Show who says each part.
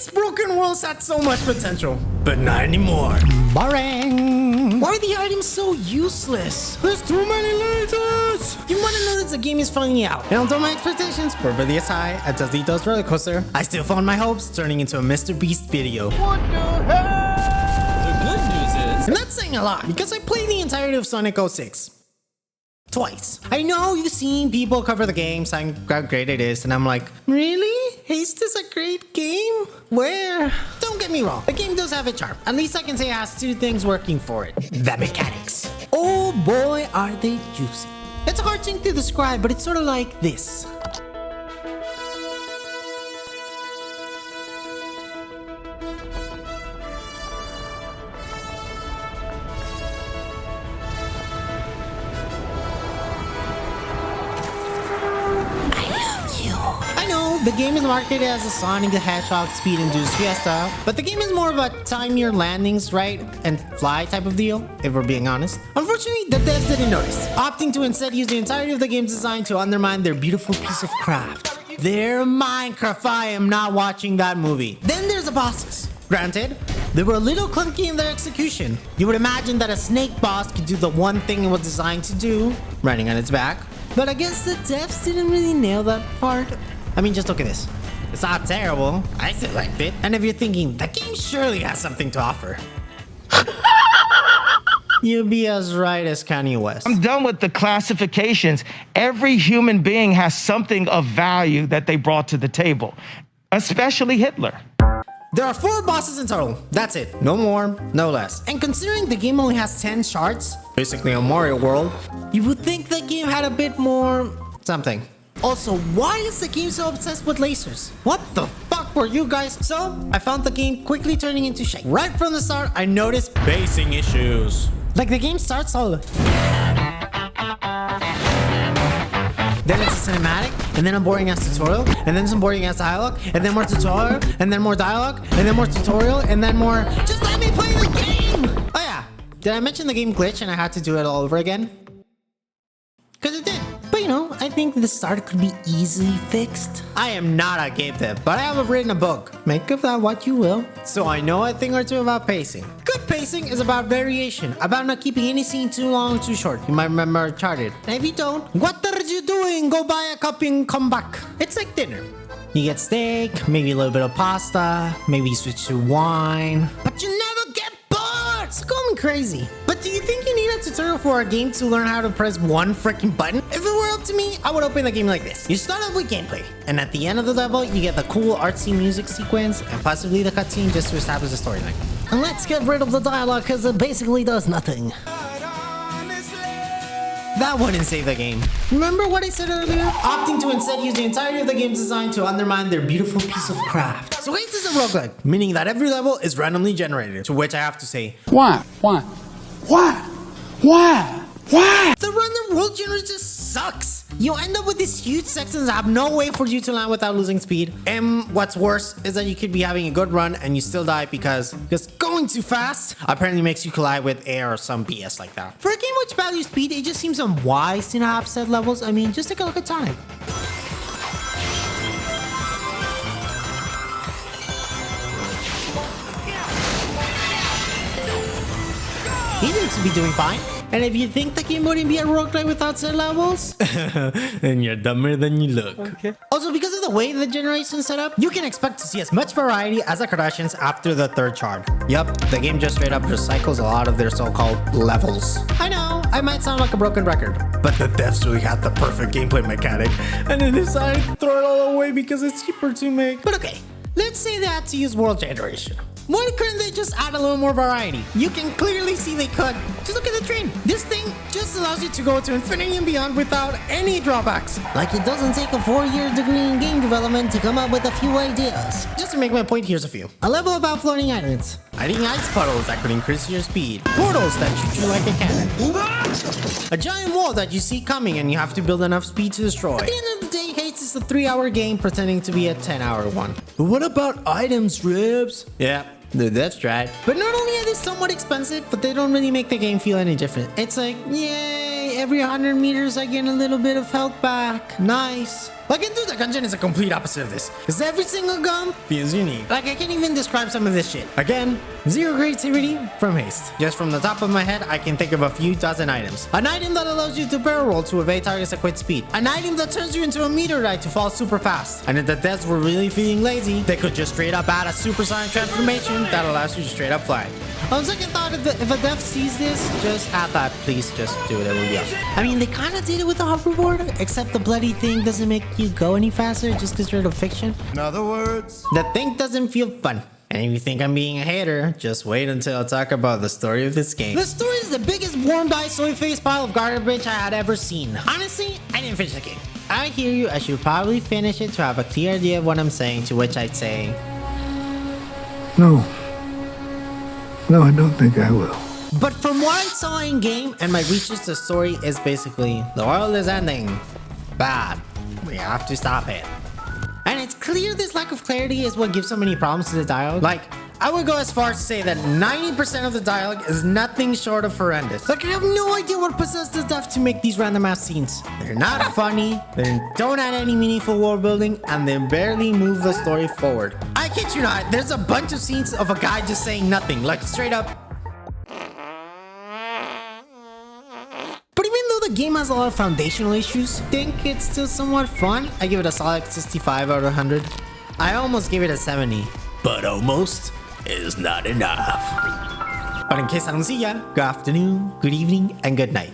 Speaker 1: These broken worlds had so much potential, but not anymore. Boring. Why are the items so useless? There's too many lasers. You want to know that the game is finally out. And although my expectations were really as high as Dito's roller coaster, I still found my hopes turning into a Mr. Beast video. What the hell? The good news is, and that's saying a lot because I played the entirety of Sonic 06. Twice. I know you've seen people cover the game saying how great it is, and I'm like, really? Haste is a great game? Where? Don't get me wrong, the game does have a charm. At least I can say it has two things working for it. The mechanics. Oh boy, are they juicy. It's a hard thing to describe, but it's sort of like this. The game is marketed as a Sonic the Hedgehog speed-induced fiesta, but the game is more of a time your landings right and fly type of deal, if we're being honest. Unfortunately, the devs didn't notice, opting to instead use the entirety of the game's design to undermine their beautiful piece of craft. Their Minecraft. I am not watching that movie. Then there's the bosses. Granted, they were a little clunky in their execution. You would imagine that a snake boss could do the one thing it was designed to do, riding on its back, but I guess the devs didn't really nail that part. I mean, just look at this. It's not terrible. I still liked it. And if you're thinking, that game surely has something to offer, you'd be as right as Kanye West.
Speaker 2: I'm done with the classifications. Every human being has something of value that they brought to the table, especially Hitler.
Speaker 1: There are 4 bosses in total. That's it. No more, no less. And considering the game only has 10 shards, basically a Mario world, you would think the game had a bit more something. Also, why is the game so obsessed with lasers? What the fuck were you guys? So, I found the game quickly turning into shit. Right from the start, I noticed pacing issues. Like the game starts all... Then it's a cinematic, and then a boring ass tutorial, and then some boring ass dialogue, and then more tutorial, and then more dialogue, and then more tutorial, and then more... Just let me play the game! Oh yeah, did I mention the game glitched and I had to do it all over again? Because it did. But you know, I think the start could be easily fixed. I am not a game dev, but I have written a book. Make of that what you will. So I know a thing or two about pacing. Good pacing is about variation, about not keeping any scene too long or too short. You might remember Uncharted. And if you don't, what are you doing? Go buy a copy and come back. It's like dinner. You get steak, maybe a little bit of pasta, maybe you switch to wine, but you never get bored. It's going crazy. But do you think you need a tutorial for a game to learn how to press one freaking button? If it were up to me, I would open the game like this. You start off with gameplay, and at the end of the level, you get the cool artsy music sequence and possibly the cutscene just to establish the storyline. And let's get rid of the dialogue because it basically does nothing. That wouldn't save the game. Remember what I said earlier? Opting to instead use the entirety of the game's design to undermine their beautiful piece of craft. So Haste is a roguelike, meaning that every level is randomly generated, to which I have to say,
Speaker 3: Why?
Speaker 1: the random world generator just sucks. You end up with these huge sections that have no way for you to land without losing speed. And what's worse is that you could be having a good run and you still die because going too fast apparently makes you collide with air or some BS like that. For a game which values speed, it just seems unwise to not have set levels. I mean, just take a look at Sonic. He seems to be doing fine. And if you think the game wouldn't be a roguelike without set levels, then you're dumber than you look. Okay. Also, because of the way the generation is set up, you can expect to see as much variety as the Kardashians after the 3rd shard. Yup, the game just straight up recycles a lot of their so-called levels. I know, I might sound like a broken record, but the devs really had the perfect gameplay mechanic, and they decided to throw it all away because it's cheaper to make. But okay, let's say they had to use world generation. Why couldn't they just add a little more variety? You can clearly see they could. Just look at the train. This thing just allows you to go to infinity and beyond without any drawbacks. Like it doesn't take a 4-year degree in game development to come up with a few ideas. Just to make my point, here's a few. A level about floating islands. Hiding ice puddles that could increase your speed. Portals that shoot you like a cannon. A giant wall that you see coming and you have to build enough speed to destroy. At the end of the day, Haste is a 3-hour game pretending to be a 10-hour one. But what about items, Ribs? Yeah. That's right. But not only are they somewhat expensive, but they don't really make the game feel any different. It's like, yay, every 100 meters I get a little bit of health back. Nice. Like Into the Gungeon is a complete opposite of this, because every single gun feels unique. Like I can't even describe some of this shit. Again, zero creativity from Haste. Just from the top of my head, I can think of a few dozen items. An item that allows you to barrel roll to evade targets at quick speed. An item that turns you into a meteorite to fall super fast. And if the devs were really feeling lazy, they could just straight up add a supersonic transformation that allows you to straight up fly. On second thought, if a dev sees this, just add that. Please just do it. It will be awesome. I mean, they kind of did it with the hoverboard, except the bloody thing doesn't make you go any faster just because you're a fiction.
Speaker 3: In other words,
Speaker 1: The thing doesn't feel fun. And if you think I'm being a hater, just wait until I talk about the story of this game. The story is the biggest warmed eye soy face pile of garbage I had ever seen. Honestly, I didn't finish the game. I hear you, I should probably finish it to have a clear idea of what I'm saying, to which I'd say,
Speaker 4: No. No, I don't think I will.
Speaker 1: but from what I saw in game and my research, the story is basically, the world is ending. Bad. We have to stop it. And it's clear this lack of clarity is what gives so many problems to the dialogue. Like, I would go as far as to say that 90% of the dialogue is nothing short of horrendous. Like, I have no idea what possessed the dev to make these random ass scenes. They're not funny, they don't add any meaningful world building, and they barely move the story forward. I kid you not, there's a bunch of scenes of a guy just saying nothing, like straight up. But even though the game has a lot of foundational issues, I think it's still somewhat fun. I give it a solid 65 out of 100. I almost gave it a 70, but almost is not enough. But in case I don't see ya, good afternoon, good evening, and good night.